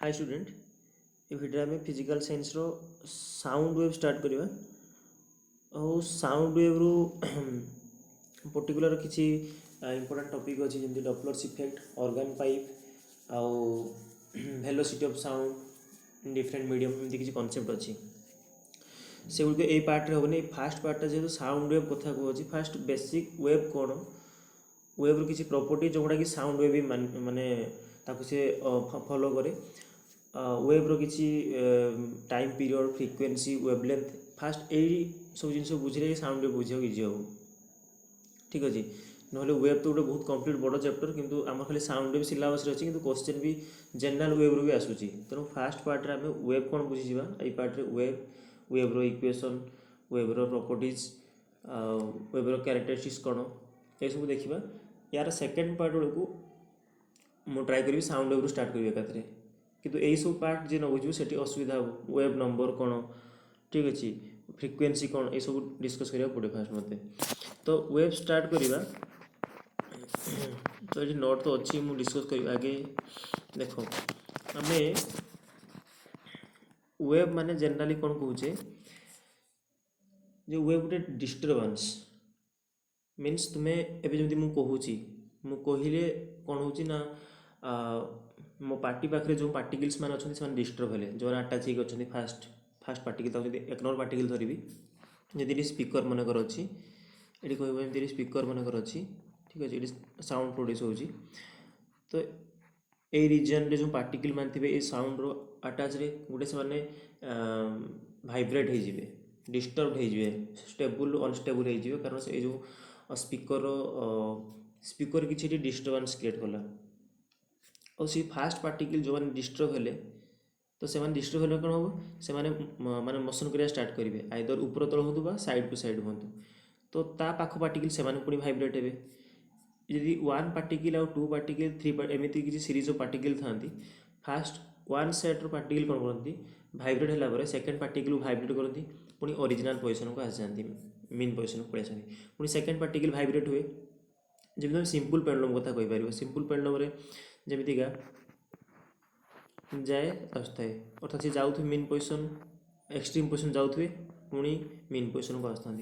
Hi student ये video आम physical science रो sound wave start करवा और साउंड वेव रु पर्टिकुलर किसी इंपोर्टेंट टॉपिक अच्छी जमी डपलर्स इफेक्ट ऑर्गन पाइप आउ velocity of sound different medium एमती किसी कॉन्सेप्ट अच्छी से गुड़ ये पार्ट हेनी फास्ट पार्टा जेहतु साउंड वेव कथा कहूँ फास्ट बेसिक वेव कौन वेव रू किसी प्रॉपर्टी जोगुड़ा कि साउंड वेव भी माने ताको से फॉलो करे वेव रो किसी time period frequency wavelength fast यही सब जिन बुझे साउंड वेव बुझे इजी हम ठीक अच्छे ना वेव तो गोटे बहुत कम्प्लीट बड़ चैप्टर किंतु आम खाली साउंड वेव सिलेबस अच्छी कि क्वेश्चन भी जनरल वेव रू भी आसूची तेणु फास्ट पार्ट आम वेव कौन बुझीजा ये पार्ट वेव रो इक्वेशन वेव रो प्रॉपर्टीज वेव रो कैरेक्टरिस्टिक्स कौन ये सब देखा यार सेकेंड पार्ट बेलू मुझे ट्राए करी साउंड वेव स्टार्ट करी एकाथरे किंतु यही सब पार्ट जी न बुझे से असुविधा हम वेव नंबर कौन ठीक अच्छे फ्रिक्वेंसी कौन ये सब डिस्कस करा पड़े फास्ट मत तो वेव स्टार्ट करवा तो ये नोट तो अच्छी मुझे डिस्कस कर आगे देख आम वेव माने जनरली कौन कहे जो वेव गोटे डिस्टर्बांस मीन्स तुम्हें एवं जमी मुझे कहले कौन हो मो पार्टी पाखे जो पार्टिकल्स मैंने अच्छे से डिस्टर्ब हेले जो आटाच होती फास्ट फास्ट पार्टिकल एक नंबर पार्टिकल धरबी जदि स्पीकर मनकर अच्छी ये कहमी स्पीकर मनकर अच्छी ठीक अच्छे ये साउंड प्रोड्यूस होची तो ये रिजन रे जो पार्टिकल मान थे ये साउंड रो आटाच रे गोटे से माने भाइब्रेट हो डिस्टर्ब हो स्टेबल अनस्टेबल हो कारण से जो स्पीकर स्पीकर किसी डिस्टर्बांस क्रिएट कला और सी फास्ट पार्टिकल जो मैंने डिस्टर्ब हेले तो से डिस्टर्ब हेले कौन हम से माने मोशन करिया स्टार्ट करेंगे आइदर ऊपर तल हो साइड टू साइड हूँ तो ता पाख पार्टिकल से पुणी भाइब्रेट हे यदि वन पार्टिकल आउ टू पार्टिकल थ्री एमती किसी सीरीज ऑफ पार्टिकल था फास्ट वन सेट पार्टिकल कौन करती भाइब्रेट है सेकेंड पार्टिकल भाइब्रेट करती पुणी ओरिजिनल पोजिशन को आसी जाती मेन पोजिशन को पड़े पुणी सेकेंड पार्टिकल भाइब्रेट हुए जमी सिंपल पेंडुलम कथा कहीपर सिंपल पेंडुलम जमीका जाए आसुए अर्थात सी जाऊे मेन पोजिशन एक्सट्रीम पोजिशन जाऊे पुणी मेन पोजिशन को आसता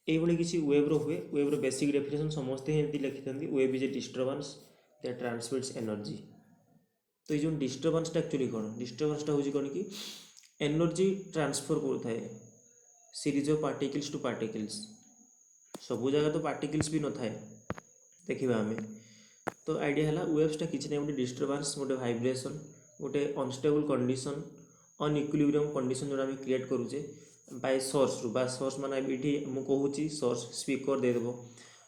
ये किसी वेव रो हुए वेव रो बेसिक डेफिनेशन समस्ते ही लिखी था wave is a disturbance that transmits energy तो ये जो डिस्टर्बांसटा एक्चुअली कौन डिस्टर्बांसटा हूँ कौन कि एनर्जी ट्रांसफर करें series of particles two particles सबू जगह तो पार्टिकल्स भी न थाए देखा आम तो आइडिया है वेव्सटा किसी ना गोटे डिस्टर्बांस गोटे भाइब्रेसन गोटे अनस्टेबल कंडीशन अनइक्विलिब्रियम कंडीशन जो आम क्रिएट करुचे बाय सोर्स रू बा सोर्स माने ये मुझे सोर्स स्पीकर देदेव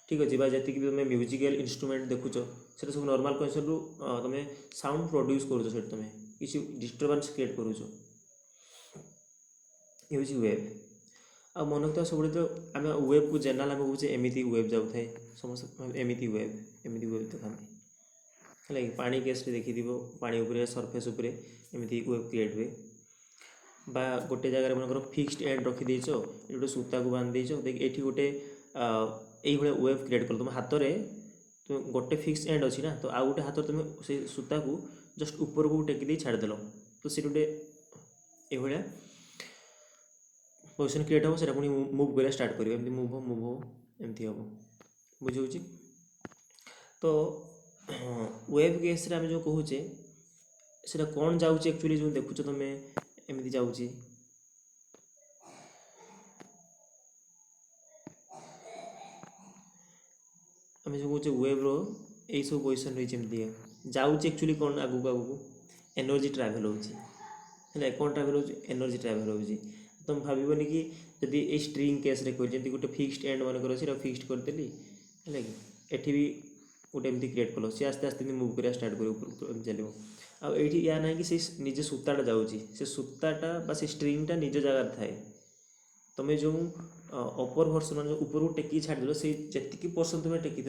ठीक अच्छे जी तुम म्यूजिकल इंस्ट्रूमेंट देखुच से सब नॉर्मल कंडीशन रू तुम साउंड प्रोड्यूस करुच तुम किसी डिस्टर्बांस क्रिएट करुच ये हूँ वेव आ मन रखता सब तो आम वेव को जनरल आम बुझे एमती वेव जाए समस्त एमती वेव देखा है पानी केस देखी पानी उपरे सरफेस उपरे एमती वेव क्रिएट हुए बा गोटे जगह मनकर फिक्सड एंड रखीदेच गोटे सूता को बांध देच देख ये गोटे ये वेव क्रिएट कर तुम हाथ में तुम गोटे फिक्स एंड अच्छी ना तो आउ गोटे हाथ तुम से सूता को जस्ट ऊपर को टेकी छाड़देल तो सी गोटे ये पोजिशन क्रिएट हम से पुणी मुव कर स्टार्ट कर मुव एमती हम बुझे तो वेव केस आम जो कहुचे से कौन जाऊँगी एक्चुअली जो देखुच तुम एमती जाऊँगी आम जो कहे वेव रो यही सब पोजिशन रही जाऊँगी एक्चुअली कौन आगू आगू एनर्जी ट्राभेल होगा कौन ट्राभेल हो एनर्जी ट्राभेल हो तुम भावन कि जदि ये स्ट्रिंग केस जमी गोटे फिक्सड एंड मनकर अच्छे फिक्सड करदेली है कि एटी भी गोटे एमती क्रिएट कल सी आस्ते आस्ते मुव कर स्टार्ट कर चलो आईटी या ना कि से निजे सूताटा जाऊँगी से सूताटा से स्ट्रिंगटा निज जगार थाए तुम जो अपर भर्सन मान ऊपर को टेक छाड़देल से जी पर्सन तुम टेकी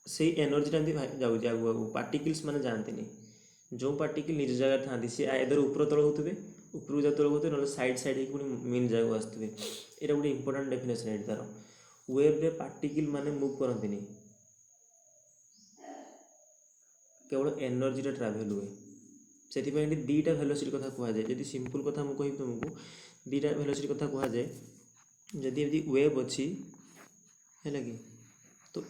से एनर्जीटा एमती जाऊँगी आगू आगू पार्टिकल्स मैंने जाती जो पार्टिकल निज जगह था सी आइदर ऊपर तल होते ऊपर जब तल होते ना साइड साइड हो मेन जगह आसुवे यहाँ गोटे इंपोर्टाट डेफिनेशन है तार वेव रे पार्टिकल माने मूव करती केवल एनर्जी ट्राभेल हुए से दुईटा वेलोसिटी कथा कहुए जदि सिंपल कथा मुझे कह तुमको दुईटा वेलोसिटी कथा कहुए जदि एमती वेव अच्छी है कि तो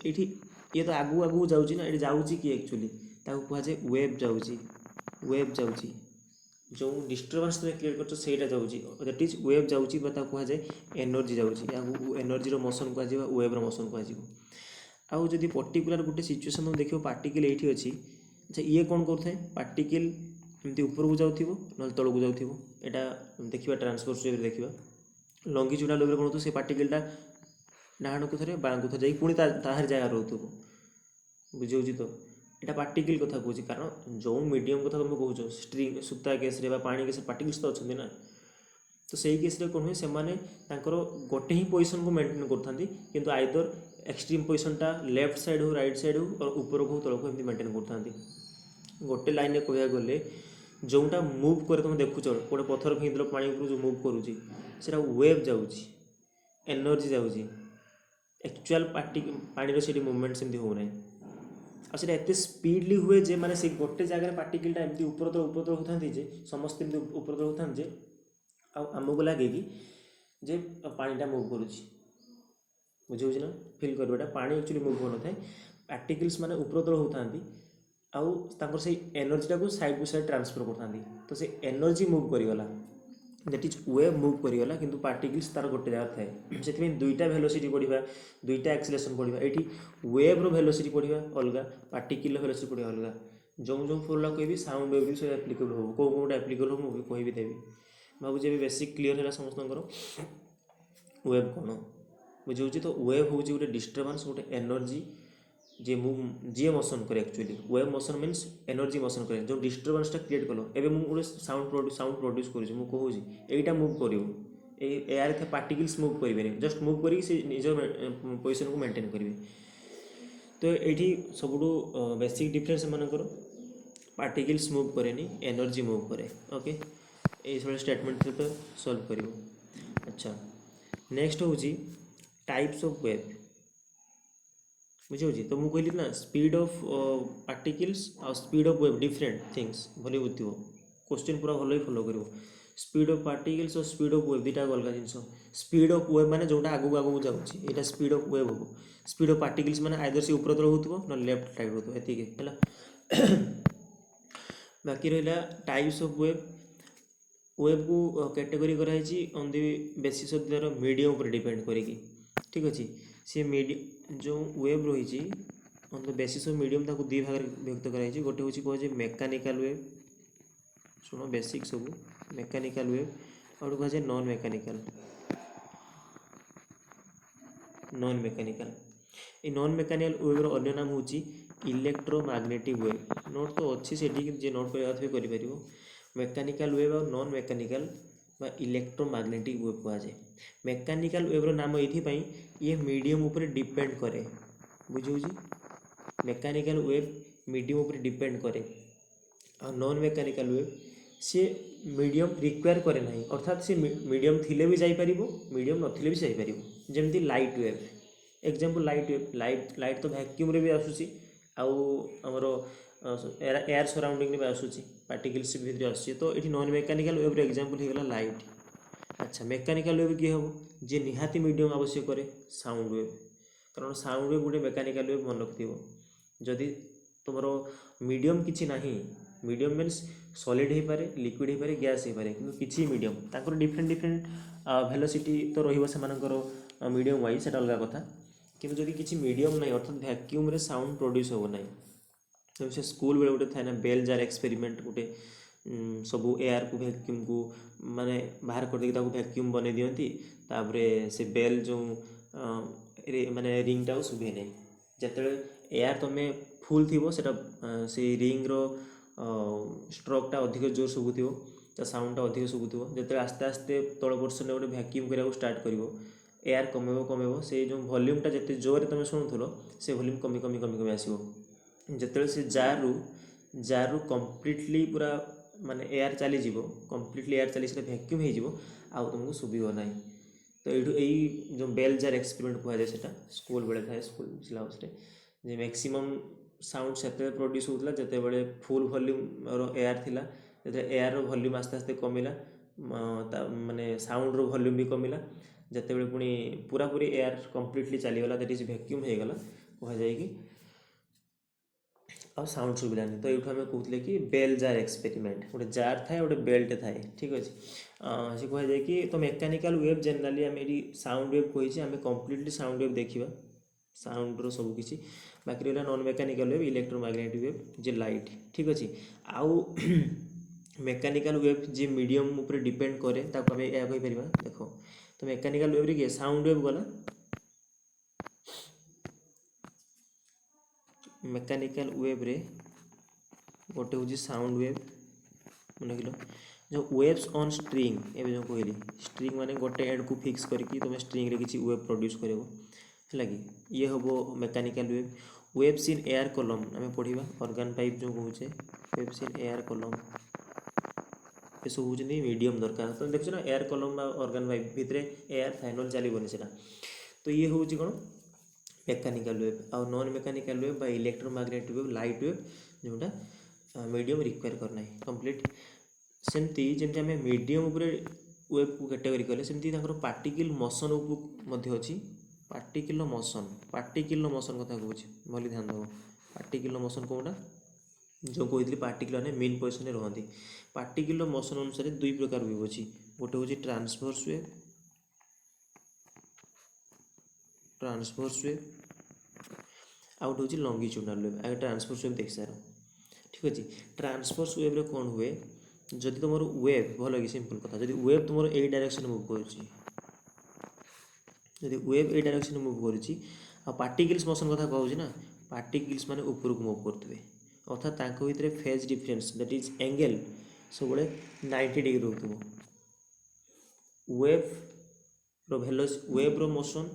ये तो आगू आगू जाऊँगी ना ये जाऊँगी कि एक्चुअली कहुए वेव जाऊँगी जो डिस्टर्बांस तुम क्रिएट कर सहीटा जाऊँगी दैट इज वेव जाऊँगी कहुए एनर्जी जाऊँगी एनर्जी मोशन कह वेव्र मोशन कह आउ जदि पर्टिकुलर गोटे सिचुएसन तुम देखो पार्टिकल ये अच्छी अच्छा ये कौन करें पार्टिकल एमती उपरकू जाऊँ ना तौक जाऊँ यहाँ देखा ट्रांसफर्स वेव देखा लंगिट्यूडल वेव कौन से पार्टिकलटा डाण को थे बाँ को थे जाकि पुणी ताहार जगह रोथुव बुझे तो यहाँ पार्टिकल कथा कहूँ कारण जो मीडियम कथा तुम कौच स्ट्रिंग सूता केस पानी केस पार्टिकल्स तो अच्छा ना तो सही केस कौन हुए से गोटे ही पोजिशन को मेंटेन करते किंतु आइदर एक्सट्रीम पोजिशनटा लेफ्ट साइड हो राइट साइड हो और ऊपर को तौक एमती मेंटेन करते गोटे लाइन में कह गले जोटा मुव कर तुम देखुच गोटे पथर फिंगल पानी ऊपर जो मुव करुँची से वेव जाऊँगी एनर्जी जाऊँगी एक्चुअल पानी से मुवमेंट सेमती होना और एत स्पीडली हुए जे माने से गोटे जगह पार्टिकलटा एमती ऊपर तौर होता जे समस्त एमती ऊपर तौर होता जे आमको लगे कि जे पानीटा मुव करुँची बुझे ना फिल करवाटा पानी एक्चुअली मुव कर न पार्टिकल्स माने ऊपर तौर होता आउ से एनर्जीटा को साइड टू साइड ट्रांसफर करते तो से एनर्जी मुव करगला दैट इज वेव मुव करगला किंतु पार्टिकल्स तार गोटे जगह थाए से दुईटा वेलोसिटी पढ़ा दुईटा एक्सेलरेशन पढ़ा ये वेव्र वेलोसिटी पढ़ा अलग पार्टिकल वेलोसिटी पढ़ा अलग जो जो फॉर्मुला कहि साउंड वेव भी से एप्लिकेबल हो कौ कौटा एप्लिकेबल हो मुझे कहि देवी भावुँ ए बेसिक क्लीयर है समस्त वेव कौन बुझे तो वेव हूँ गोटे डिस्टर्बांस गोटे एनर्जी जी मोशन करे actually wave motion means energy motion करे जो डिस्टर्बांसटा क्रिएट कल एवं मुझे गोटे साउंड प्रोड्यूस करुँगी यहीटा मुव कर एयर थे पार्टिकल्स मुव करेंगे जस्ट मुव कर निज पोजिशन को मेंटेन करेंगे तो ये सबुठू बेसिक डिफरेन्स एमकर पार्टिकल्स मुव करे एनर्जी मुव करे ओके ये स्टेटमेंट तो सॉल्व कर अच्छा नेक्स्ट हूँ टाइप्स ऑफ वेव बुझे तो मुझे कहली ना स्पीड ऑफ पार्टिकल्स और speed of wave different things भले बुझे क्वेश्चन पूरा भल ही फॉलो कर स्पीड ऑफ पार्टिकल्स और स्पीड ऑफ वेव दुटा अलग जिन स्पीड ऑफ वेव माने जोटा आगू आगू जाऊँगी यहाँ स्पीड ऑफ वेव हम स्पीड ऑफ पार्टिकल्स माने आइदर से ऊपर तल हो ना लेफ्ट साइड हो है बाकी रहा टाइप्स ऑफ वेव वेव को कैटेगरी कराई ऑन द बेसिस ऑफ दर मीडियम पर डिपेंड करी ठीक अच्छे सी मीडियम जो वेव रही on the basis of medium ताको दी भाग व्यक्त कराई गोटे हूँ कहे मेकानिकल वेव शुण बेसिक सब मेकानिकल वेव और कहे नॉन मेकानिकल ये नॉन मेकानिकल वेव्र अन्य नाम हूँ इलेक्ट्रोमैग्नेटिक वेव नोट तो अच्छी से जे नोट कर मेकानिकल वेव और नॉन मेकानिकल इलेक्ट्रोमैग्नेटिक वेव कहुए मेकानिकल वेव्र नाम ये मीडियम उपर डिपेंड करे बुझे मेकानिकल वेव मीडियम उपर डिपेंड करे और नॉन मेकानिकल वेव सी मीडियम रिक्वायर करे ना अर्थात सी मीडियम थिले भी जापर मीडियम नथिले भी जापर जमती light wave example light wave light तो वैक्यूम रे भी आसूसी आमर एयर सराउंडिंग भी आसूसी पार्टिकल्स भितर आसूसी तो ये नॉन मेकानिकल वेव्र एग्जांपल होगा लाइट अच्छा मेकानिकल वेव किए हम जी निहाती मीडियम आवश्यक करे साउंड वेव कारण साउंड वेव गोटे मेकानिकल वेव मन रखिथो जदि तुम मीडियम किसी ना मीडियम मीन्स सॉलिड हो पारे लिक्विड हो पारे गैस हो पारे कि किसी मीडियम ताकर डिफरेंट डिफरेंट वेलोसिटी तो रही मीडियम वाइज से अलग कथा कि जदि किसी मीडियम ना अर्थात वैक्यूम रे साउंड प्रोड्यूस हो ना तो से स्कूल बेले गोटे थाए ना बेल जार एक्सपेरिमेंट गोटे सबू एयर को वैक्यूम को माने बाहर कर देकी वैक्यूम बने दियंती तापरे से बेल जो माने रिंगटा शुभे नहीं जिते एयर तुम्हें फुल थी से रिंग्र स्ट्रोकटा अधिक जोर शुभुव तो साउंडटा अधिक शुभुव जो आस्ते आस्ते तल पोर्सन गोटे वैक्यूम करने स्टार्ट कर एयर कमेब से जो वॉल्यूमटा जिते जोर तुम शुणुल से वॉल्यूम कमी कमी कमी कमी आसो जिते से जार कम्प्लीटली पूरा माने एयर चली कम्प्लीटली एयर चली वैक्यूम हो तुमको शुभ ना तो यही जो बेल जार एक्सपेरिमेंट कहुए से स्कूल बेले थाए school syllabus J maximum sound से प्रोड्यूस होता जिते बड़े फुल वॉल्यूम एयर थिला एयर वॉल्यूम आस्ते आस्ते कमिला माने साउंड रो वॉल्यूम भी कमिला जितेबाला पुणी पूरा पूरी एयर कंप्लीटली चलीगला दैट इज वैक्यूम हो गला कह जाए कि आ साउंड सुविधानी तो ये आम कहते कि बेल जार एक्सपेरिमेंट गोटे जार थाए गोटे बेल्ट थाए ठीक अच्छे से कह जाए कि तो मेकानिकल वेव जनरली आम ये साउंड वेव कही आम कम्प्लीटली साउंड वेव देखा साउंड रो सबकि बाकी रहा non mechanical wave electromagnetic wave जे लाइट ठीक अच्छे आउ मेकानिकल वेव जी मीडियम उपर डिपेंड करे ताको आम यह कहीपर देख तो मेकानिकल वेव रे किए साउंड वेव गला मेकानिकल वेव रे गोटे हूँ साउंड वेव मन रख जो वेव्स ऑन स्ट्रिंग एवं जो कहली स्ट्रिंग माने गोटे एंड को फिक्स करके तुम स्ट्रिंग रे किसी वेव प्रोड्यूस कर लगी ये हम mechanical wave waves in air कलम आम पढ़ा ऑर्गन पाइप जो कहे वेव्स इन एयर कलम ये सब हूँ मीडियम दरकार तो देखो ना एयर कलम ऑर्गन पाइप भितर एयर थाए ना चलनी से तो ये हूँ कौन मेकानिकल वेव आ नॉन मेकानिकल वेव बा इलेक्ट्रोमैग्नेटिक वेव लाइट वेव जोटा मीडियम रिक्वायर करना है कंप्लीट सेमती जमी आम मीडियम उपर वेव को कैटेगरी कले सेमती पार्टिकल मोशन अच्छी पार्टिकल मोशन कथा कहूँ भली ध्यान देव पार्टिकल मोशन कौटा जो कहती पार्टिकल मैंने मेन पोजिशन में रुहति पार्टिकल मोशन अनुसार दुई प्रकार वेव अच्छी गोटे हूँ ट्रांसवर्स वेव आउट हूँ लंगिट्यूडनल वेव आगे ट्रांसवर्स वेव देख सार ठीक अच्छे ट्रांसवर्स वेव रे कौन हुए जदि तुम वेव भल कि सिंपल कथा जदि वेव तुम ए डायरेक्शन मूव करुच्ची जदि वेव ए डायरेक्शन मूव करुच्ची आ पार्टिकल्स मोशन कथा कहूँ ना पार्टिकल्स माने ऊपर को मूव करते अर्थात तांको भितर phase difference that is angle सब 90 डिग्री रोकथो वेव रो वेव रो मोशन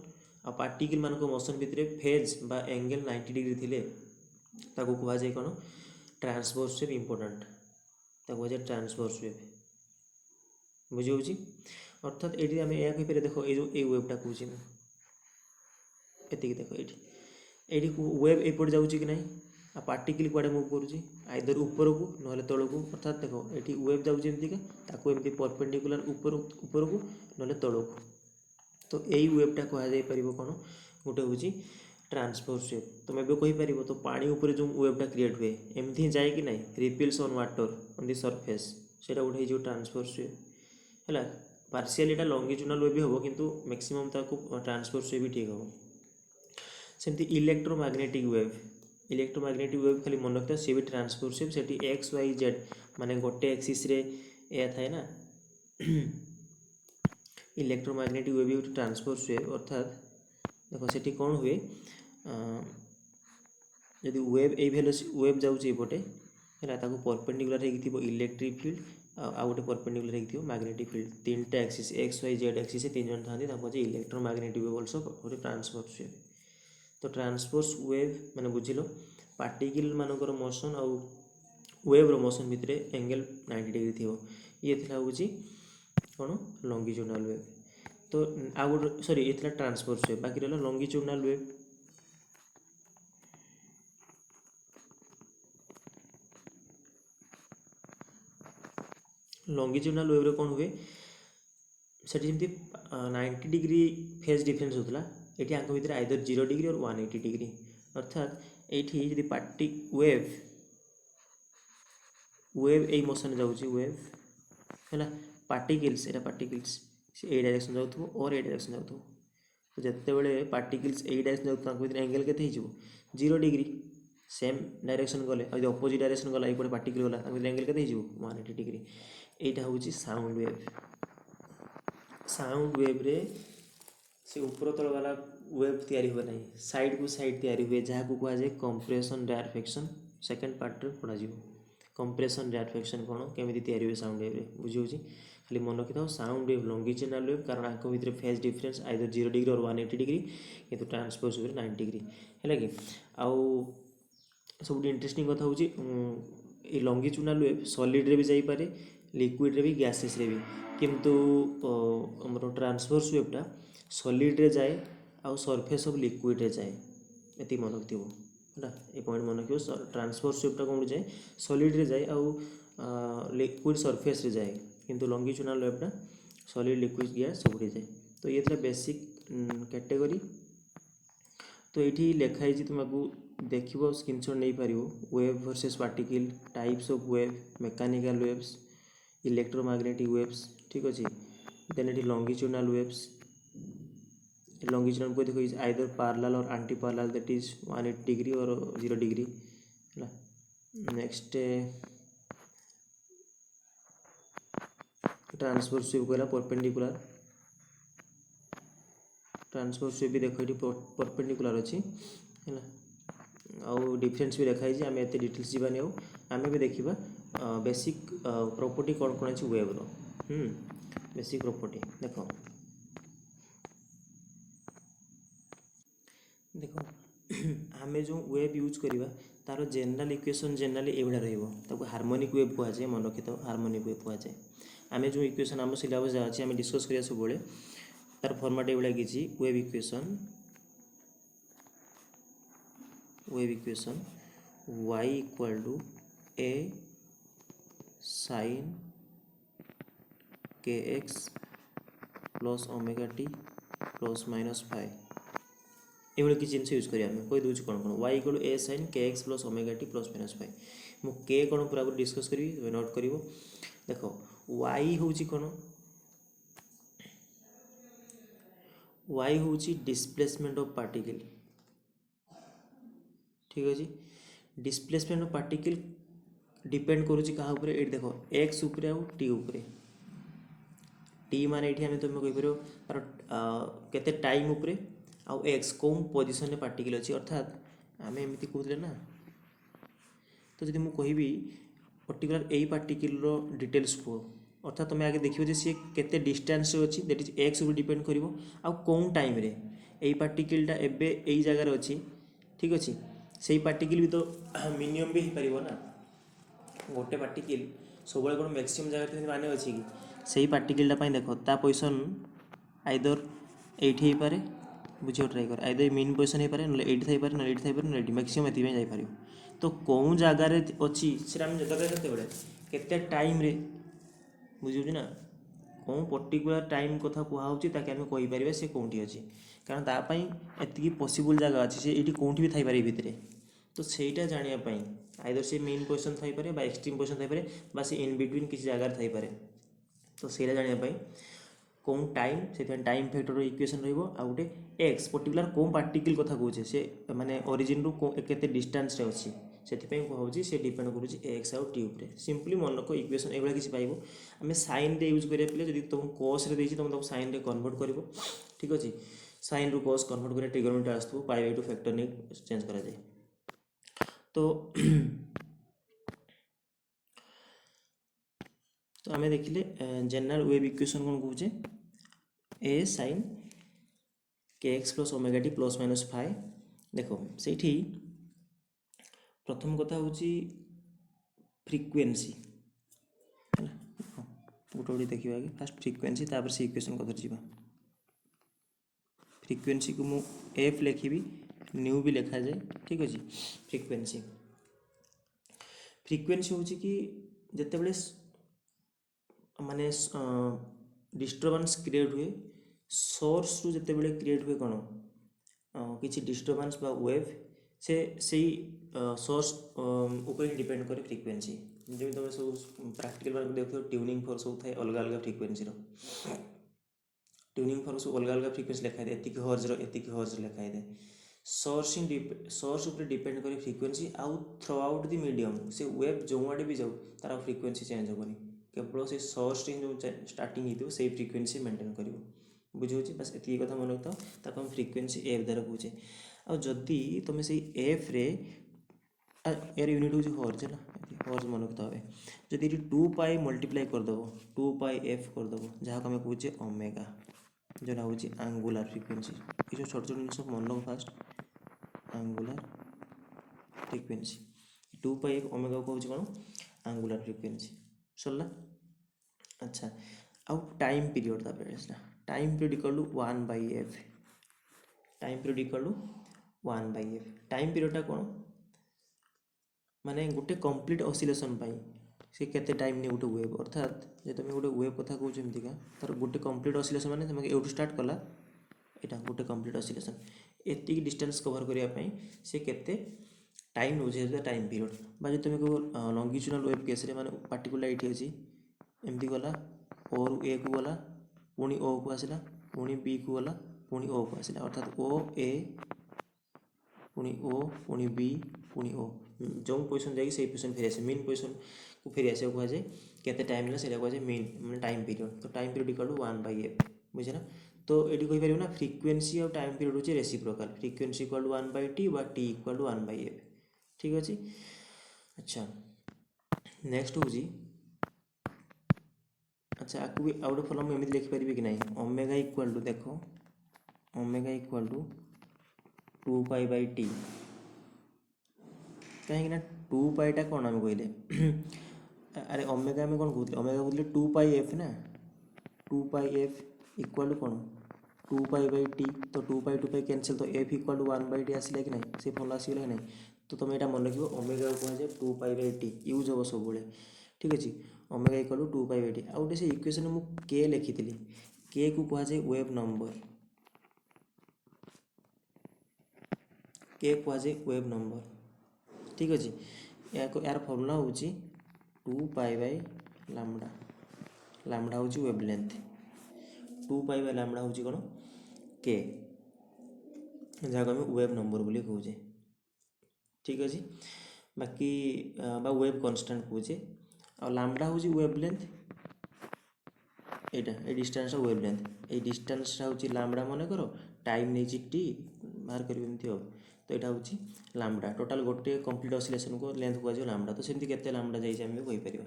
आ पार्टिकल मान मोशन भितर फेज बा एंगल 90 डिग्री थिले ताको कह जाए कौन ट्रांसवर्स वेव इंपोर्टेंट ताको कह जाए ट्रांसवर्स वेव बुझे अर्थात ये आम यह कहीपर देख ये वेवटा कौच एति देख ये वेव एपट जाऊँगी कि ना आ पार्टिकल कुआड़े मूव करुच्ची आइदर ऊपर को ना तौक अर्थात देख ये वेव जाऊँगा ताको एमती परपेंडिकुलर ऊपर को ना तौक तो यही वेवटा कह जापर कौन गोटे हूँ ट्रांसवर्स वेव तुम एवं कहीपर तो पानी उपर जो वेवटा क्रिएट हुए एमती जाए कि ना repels on water on the surface से गोटे हो ट्रांसवर्स वेव है पार्शियल यहाँ लंगिट्यूडनल वेव भी हम किंतु मैक्सिमम ताको ट्रांसवर्स वेव भी ठीक हम सेमती इलेक्ट्रोमैग्नेटिक वेव खाली मन रखता सी भी ट्रांसवर्स वेव से एक्स वाई जेड माने गोटे एक्सिस रे या थाए ना इलेक्ट्रोमैग्नेटिक वेव भी ट्रांसवर्स वेव अर्थात देखो से कौन हुए जदि वेव वेव जाऊँगे है परपेंडिकुलर इलेक्ट्रिक फील्ड आ गोटे परपेंडिकुलर हो मैग्नेटिक फील्ड तीन टा axis X Y Z axis से तीन जन था इलेक्ट्रोमैग्नेटिक वेव ऑल्सो गोटे ट्रांसवर्स वेव तो ट्रांसवर्स वेव माने बुझिल पार्टिकल मानकर मोशन आउ वेव रो मोशन भितर एंगल 90 डिग्री थी ये थिला होची कौन लंगिट्यूडनल वेव तो आ गोटे सॉरी ये थिला ट्रांसवर्स वेव बाकी रहा लंगिट्यूडनल वेव लंगिट्यूडनल वेव रे कौन हुए सेठी जमती 90 डिग्री फेज डिफरेंस होता ये आंक भितर आइदर 0 डिग्री और 180 डिग्री अर्थात ये जी पार्टी वेव ए मोशन जाऊँगी वेव है पार्टिकल्स यहाँ पार्टिकल्स ए डायरेक्शन जाऊ और ए डायरेक्शन जाऊ तो जिते पार्टिकल्स ए डायरेक्शन जाऊँ एंगल के 0 डिग्री सेम डायरेक्शन गले अपोजिट डायरेक्शन गला ये पार्टिकल गला एंगल के 180 डिग्री यहाँ हूँ साउंड वेव रे से ऊपर तल वाला वेव तैयारी हुए ना साइड को साइड तैयारी हुए जहाँ को कहुए कंप्रेशन डायरेक्शन सेकेंड पार्ट रे पढ़ा कंप्रेशन डायरेक्शन कौन केमी तैयारी हुए साउंड वेव रे बुझे खाली मन रखी था साउंड वेव लंगिट्यूडनल वेव कारण आंक भितर फेज डिफरेंस आइदर 0 डिग्री और 180 डिग्री किंतु ट्रांसवर्स वेव 90 डिग्री है कि आउ सब इंटरेस्टिंग कथा हूँ लंगिट्यूडनल वेव सॉलिड रे भी जाइपारे लिक्विड रे भी गैसेस रे भी किंतु हमर ट्रांसवर्स वेवटा सॉलिड रे जाए आउ सरफेस ऑफ लिक्विड रे जाए ये मन रखिथो है ये पॉइंट मन रखियो ट्रांसवर्स वेवटा कौन जाए सॉलिड रे जाए आउ लिक्विड सरफेस रे जाए किंतु लॉन्गिट्यूडिनल वेवटा सॉलिड लिक्विड गैस सब जाए। तो ये था बेसिक कैटेगरी। तो ये लिखाई तुमको देख स्क्रीनशॉट नहीं पार wave versus particle types of wave mechanical waves electromagnetic waves ठीक अच्छे। देन ये लॉन्गिट्यूडिनल वेव्स लॉन्गिट्यूडिनल को देखो आइदर पैरेलल और anti parallel that is 180 degree और 0 डिग्री है। नेक्स्ट ट्रांसवर्स वेव कहला परपेंडिकुलर ट्रांसवर्स वेव भी देखो ये परपेंडिकुलर अच्छी है आउ डिफरेंस भी देखाई आम एत डिटेल्स जावानी आम भी देखा बेसिक प्रॉपर्टी कौन कौन अच्छी वेव रो बेसिक प्रॉपर्टी देखो देखो आम जो वेव यूज करवा तार जनरल इक्वेशन जनरली एभा रहा हार्मोनिक वेव कहुए मन रखी था हार्मोनिक वेव कहुए। आम जो इक्वेशन आम सिलेबस जहाँ अच्छे आम डिस्कस करिया सब तार फॉर्मेट एभा कि wave equation y equal to a sin kx plus omega T plus minus five ये किसी जिन यूज करें कही दूसरी कौन कौन y इक्वल ए sin kx plus omega T plus minus five मु के कौन पूरा डिस्कस करी नोट कर देख y हूँ कौन y हूँ डिस्प्लेसमेंट ऑफ पार्टिकल ठीक अच्छे। डिस्प्लेसमेंट ऑफ पार्टिकल डिपेंड करुच्ची क्या ये देख एक्स उपरे आउ टी उपरे टी माने ये आम तुम कहीपर तार केते टाइम उपरे आउ एक्स कौन पोजिशन रे पार्टिकल अच्छी अर्थात आम एमती कहते ना। तो जब मुझे पर्टिकुलर यही पार्टिकल डिटेल्स कह अर्थात तुम आगे देखिए सी केते डिस्टेंस अच्छी दैट इज एक्स उपर डिपेंड कर कौन टाइम रे यही पार्टिकलटा एबे यही जगार अच्छी ठीक अच्छे। से पार्टिकल भी तो मिनिमम भी हो पार ना गोटे पार्टिकल सब कौन मैक्सिमम जगह माने अच्छी कि से पार्टिकलटा देख ता पोजिशन आइदर ये पारे बुझे ट्राए कर आइदर मेन पोजिशन हो पारे ना ये थी ना ये थी ना मैक्सिमम ये जापर। तो कौन जगार अच्छी से केते टाइम रे बुझे ना कौन पर्टिकुलर टाइम कथा कहुच्छी ताकि आम कहीपर से कौटी अच्छी कारण तापाई एति पॉसिबल जगह अच्छी से ये कौटी भी थी भितर। तो सहीटा जानापी आइदर से मेन पोजिशन थी बा एक्सट्रीम पोजिशन थी से इन बिटवीन किसी जगार थी। तो सहीटा जानापी कौन टाइम से टाइम फैक्टर इक्वेशन रोटे एक्स पर्टिकुलर कौन पार्टिकल कथा कहे से माने ओरिजिन रु केते डिस्टेंस रे अच्छी से कहूँ से डिपेंड करुच्ची एक्स आउ टी उपरे सिंपली मन रख इक्वेशन एभा किसी पाइब आम साइन रे यूज करें पे जब तुम कस रे तुम साइन रे कन्वर्ट कर ठीक अच्छे साइन रु कस कन्वर्ट कर ट्रिगोनोमेट्री आसू पाई टू फैक्टर नहीं चेंज करा जाए। तो आम देखिले जनरल वेव इक्वेशन कौन कहे ए sine k x plus omega T plus minus five देख से प्रथम कथा हूँ फ्रिक्वेन्सी गोटे गोटे देखा कि फास्ट फ्रिक्वेन्सी तापर से इक्वेशन कथर जा फ्रिक्वेन्सी को मु एफ लिखी न्यू भी लिखा जाए ठीक अच्छे। फ्रिक्वेन्सी फ्रिक्वेन्सी हूँ कि जिते बड़े माने डिस्टर्बांस क्रिएट हुए सोर्स रु जिते बड़े क्रिएट हुए कौन किसी डिस्टर्बांस बा वेव से सोर्स ऊपर डिपेंड करे फ्रिक्वेन्सी जब तुम सब प्रैक्टिकल देख ट्यूनिंग फोर्स सब थाए अलग अलग फ्रिक्वेन्सी ट्यूनिंग फोर्स सब अलग अलग फ्रिक्वेन्सी लिखाई दे एतिक हर्ज लिखाई दे सोर्स ऊपर डिपेंड करे फ्रिक्वेन्सी आउ थ्रू आउट द मीडियम से वेव जो आड़े भी जाऊ तार फ्रिक्वेन्सी चेंज होनी केवल से सोर्स जो स्टार्टिंग हो से फ्रिक्वेन्सी मेंटेन कर बुझे बस ये कथा मन रखता हम फ्रिक्वेन्सी एफ द्वारा कहे आदि तुम से एफ रे यार यूनिट हूँ हर्ज है हर्ज मन रखता है जदि 2 पाई मल्टीप्लाई करदेव 2 पाई एफ करदेव जहाँ आम कहे ओमेगा जोटा हूँ आंगुलार फ्रिक्वेन्सी ये जो छोट छोट जिन मन रख first angular frequency 2 pi f omega कौन कौन आंगुलार फ्रिक्वेन्सी सरला। अच्छा आउ time period time period equal to 1 by f time period equal to 1 by f time पीरियडटा कौन माने गोटे कंप्लीट ऑसिलेशन से केते टाइम नहीं गोटे वेव अर्थात जे तुम गोटे वेव कथा कहूँ एमतीका तार गोटे कंप्लीट ऑसिलेशन माने तुम एठू स्टार्ट कला यहाँ गोटे कंप्लीट ऑसिलेशन एतिक डिस्टेंस कवर करने से केते टाइम नौ टाइम पीरियड बा तुम कह लंगिट्यूडनल वेव केस माने पार्टिकुलर ये अच्छी एमती गला ओ रु ए को गला पुणी ओ को आसला पुणी बी को गला पुणी ओ को आसला अर्थात ओ ए पुणी ओ पुणी बी पुणी ओ जो पोजिशन जाए से पोजिशन फेरी आसे मेन पोजिशन को फेरी आसे कहुए केते टाइम ना से कहुए मेन मैंने टाइम पीरियड तो time period equal to 1/f बुझे ना तो ये कहीपर ना फ्रिक्वेंसी और टाइम पीरियड हूँ reciprocal frequency equal to 1/t बा टी इक्वल टू 1/f ठीक अच्छे। अच्छा नेक्स्ट हूँ अच्छा आपको भी आउ गोटे फॉर्म एमती लिखिपारे कि ना ओमेगा इक्वल टू देख ओमेगा इक्वल टू 2π/t कहीं 2π कौन आम कहले अरे ओमेगा आम कौन कहते ओमेगा कहते 2πf ना 2πf इक्वल टू कौन 2π/t तो 2π कैंसिल तो f इक्वल टू 1/t आसला कि ना से फल आसगला कि ना तो तुम यहाँ मन रख ओमेगा कहुए 2π/t यूज हम सब ठीक अच्छे ओमेगा इक्वल टू 2π/t आउ गोटे से इक्वेशन मुझे के लिखी के को कहुए वेव नंबर के कहुए वेव नंबर ठीक अच्छे यार फर्मूला हूँ 2π/λ लैम्बडा हूँ वेवलेंथ 2π/λ हूँ कौन के जहाँ आम वेव नंबर बोली कहे ठीक अच्छे बाकी बा वेव कन्स्टांट कहे आ लैम्बडा हूँ वेवलेंथ यहाँ ये डिस्टेंस वेवलेंथ ये डिस्टेंस हूँ लैम्बडा मन कर टाइम नहीं टी बाहर करमती हो तो यहाँ हूँ लैम्बडा टोटाल गोटे कंप्लीट ऑसिलेशन को लेंथ कहुए लैम्बडा तो सेमती केते लैम्बडा जाइए आम कहीपर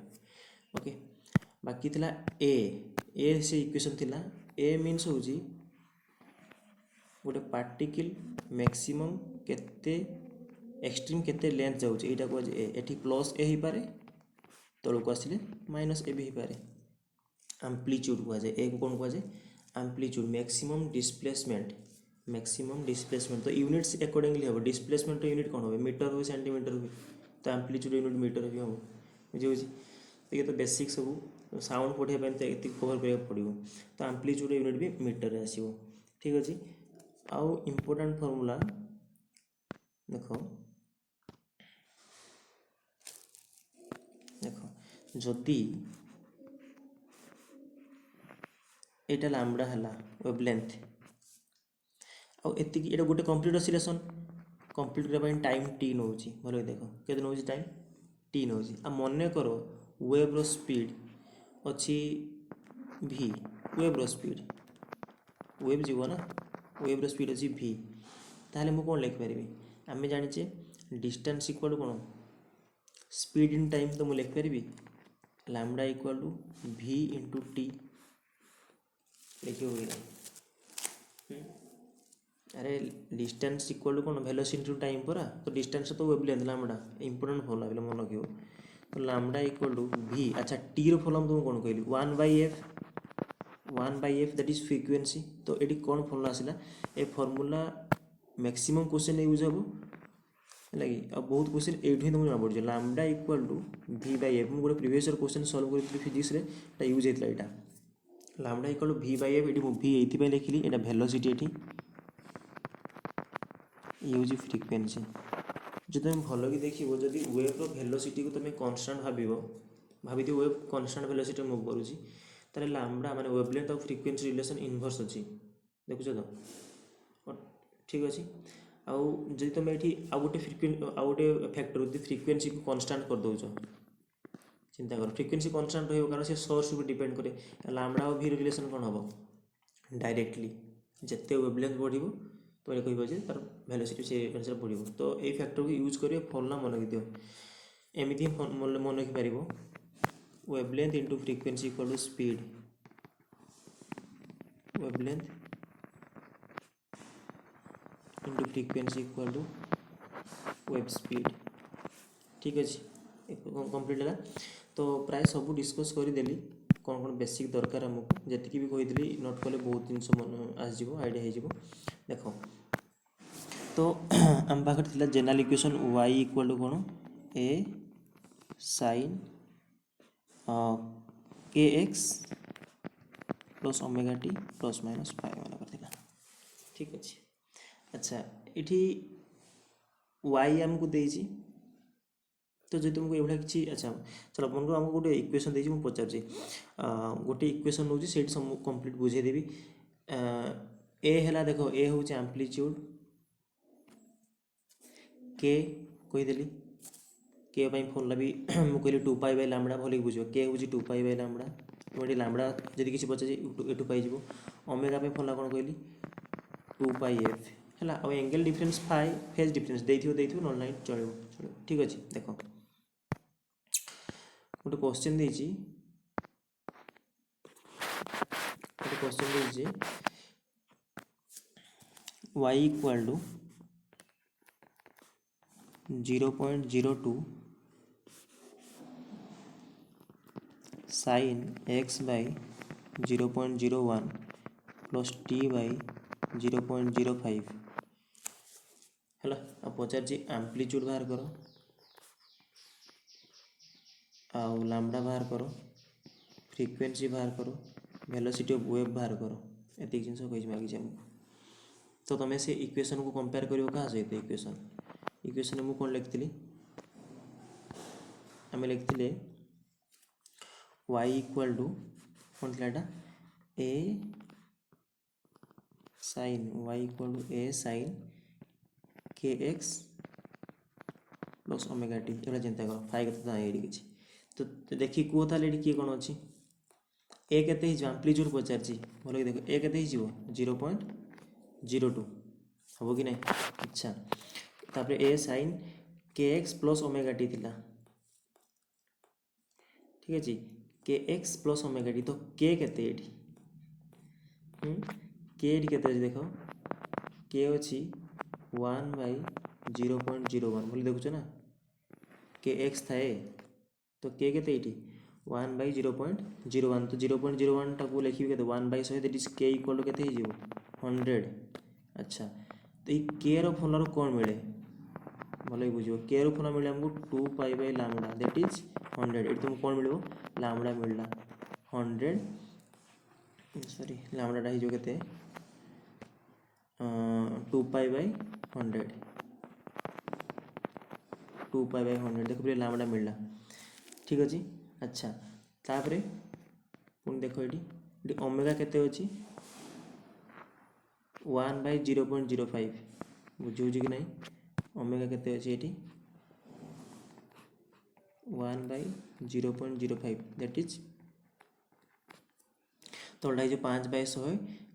ओके बाकी थिला ए से इक्वेशन थिला ए मीन्स हूँ गोटे पार्टिकल मैक्सिमम केते एक्सट्रीम केते लेंथ जाऊँ यहाँ कहुए एटी प्लस ए हो पारे तौक आसिले माइनस ए भी हो पारे आम्प्लीट्यूड कहुए ए को कौन कहुए आम्प्लीट्यूड मैक्सिमम डिस्प्लेसमेंट तो यूनिट्स अकॉर्डिंगली हम डिस्प्लेसमेंट यूनिट कौन हो मीटर हुए सेंटीमीटर हुए तो आम्प्लीट्यूड यूनिट मीटर भी हम बुझे तो ये तो बेसिक सब साउंड पढ़ाई तो ये कवर करा पड़ो तो आम्प्लीट्यूड यूनिट भी मीटर आसो ठीक अच्छे आउ इम्पोर्टाट फॉर्मूला देख देख जदि यहाँ लैम्बडा है वेवलेंथ आउ एति ये गोटे कंप्लीट ऑसिलेशन कंप्लीट करने टाइम टी नौ भल देख के नौ टाइम टी नौ आ मन कर वेव्र स्पीड अच्छी v वेव्र स्पीड वेव जीव ना वेव्र स्पीड अच्छी v ताहले मु कौन लिखिपारि आम जाचे डिस्टेंस इक्वल टू कौन स्पीड इन टाइम तो मुझे लिखिपारि lambda equal to v into t लिखी अरे डिस्टेंस इक्वल टू कौन वेलोसिटी टू टाइम परा तो डिस्टेंस तो वेवलेंथ लैम्बडा इंपोर्टेंट फॉर्मूला मन रखियो तो लैम्बडा इक्वल टू v अच्छा टी रो फॉर्मूला तुम कौन कहली 1/f दैट इज फ्रिक्वेंसी तो ये कौन फॉर्मूला आसला a formula maximum question use हम लगे आ बहुत क्वेश्चन ये तुमको जना पड़े लैम्बडा इक्वल टू v/f मुझे गोटे प्रीवियस क्वेश्चन सॉल्व करी फिजिक्स रे यूज होता यहाँ लैम्बडा इक्वल टू v/f ये v ये लिखिली यहाँ वेलोसिटी ये यूज फ्रिक्वेंसी जो तुम भल कि देख जदि वेव्र वेलोसिटी को तुम कन्स्टांट भाभी वेव कन्स्टांट वेलोसिटी मूव करुँची तारे लैम्बडा माने वेवलेंथ और फ्रिक्वेंसी रिलेशन इनवर्स अच्छी देखुच तो ठीक अच्छे आउ जब तुम ये आउ गोटे फैक्टर यदि फ्रिक्वेंसी को कन्स्टांट कर दौच चिंता कर फ्रिक्वेंसी कन्स्टांट रही कारण से सोर्स भी डिपेंड करे लैम्बडा और v रिलेशन कौन हम डायरेक्टली जिते वेवलेंथ बढ़ तो ये कह तार वेलोसिटी से अनुसार बढ़ो तो ये फैक्टर को यूज कर फॉर्मूला मन रखि दियो एमती मन रखिपार wavelength into frequency equal to speed wavelength into frequency equal to wave speed ठीक अच्छे कंप्लीट है तो प्राय सब डिस्कस करदेली कौन कौन बेसिक दरकार आमको जी भी कही नोट कले बहुत जिनस मन आसो आइडिया हो देख तो आम पाखे general equation y equal to कौन a sin के x plus omega T plus minus five मन कर ठीक अच्छे। अच्छा ये वाई आमको देती तो जो तुमको ये किसी अच्छा चलो मन को आमको गोटे इक्वेशन देती मुझे पचार गोटे इक्वेशन नौ से कंप्लीट बुझेदेवी ए है देख ए हूँ एम्पलीट्यूड के कहीदेली के फर्मुला भी मुझे कहली 2 पाई बाय लैम्बडा भल बुझ के हूँ 2 पाई बाय लैम्बडा तुम ये लैम्बडा जब किसी पचार एटू पाई ओमेगा फर्मुला कौन कहली 2 पाई एफ है और angle difference phi phase difference देथियो नॉन लाइन चलो चलो ठीक अच्छे। देख गोटे क्वेश्चन देती y equal to 0.02 sin x by 0.01 plus t by 0.05 है आ पचार एम्पलीट्यूड बाहर कर आउ लैम्बडा बाहर करो फ्रिक्वेंसी बाहर करो वेलोसिटी ऑफ वेव बाहर करो एतिक जिन कही मागिचे आमको तो तुम से इक्वेशन को कंपेयर कर क्या सहित इक्वेशन मुझे कौन लिखी आम लिखी y इक्वल टू कौन था A sine y equal to A sine k x plus omega t ये चिंता कर फाइव के किसी तो देखिए कह ताले किए कौन अच्छी ए के एम्पलीट्यूड पचार भल देख ए के 0.02 हम कि नहीं। अच्छा तापर ए sine k x plus omega T थिला ठीक अच्छे के एक्स प्लस ओमेगा टी तो के केते के देख के अच्छी 1 बाय 0.01 बोली देखुच ना के एक्स थाए तो के केते 1 बाय 0.01 तो 0.01 टाक लिखी के 1 बाय 100 दैट इज के इक्वल टू के 100। अच्छा तो ये के रो फॉर्मुला कौन मिले भल बुझ के रो फॉर्मुला मिले हमको 2 pi bye lambda that is 100 ये तुमको कौन मिले लैम्बडा मिलला 100 सॉरी लैम्बडाटा हो के 2 पाई बाय 100 2 पाई बाय 100 देख पूरे लैम्बडा मिलला ठीक अच्छे। अच्छा तापर पुणी देख ये ओमेगा केते अच्छी 1 बाय 0.05 बुझे कि नहीं ओमेगा केते अच्छे ये 1 बाय 0.05 दैट इज तलटा हो 5 बाय 100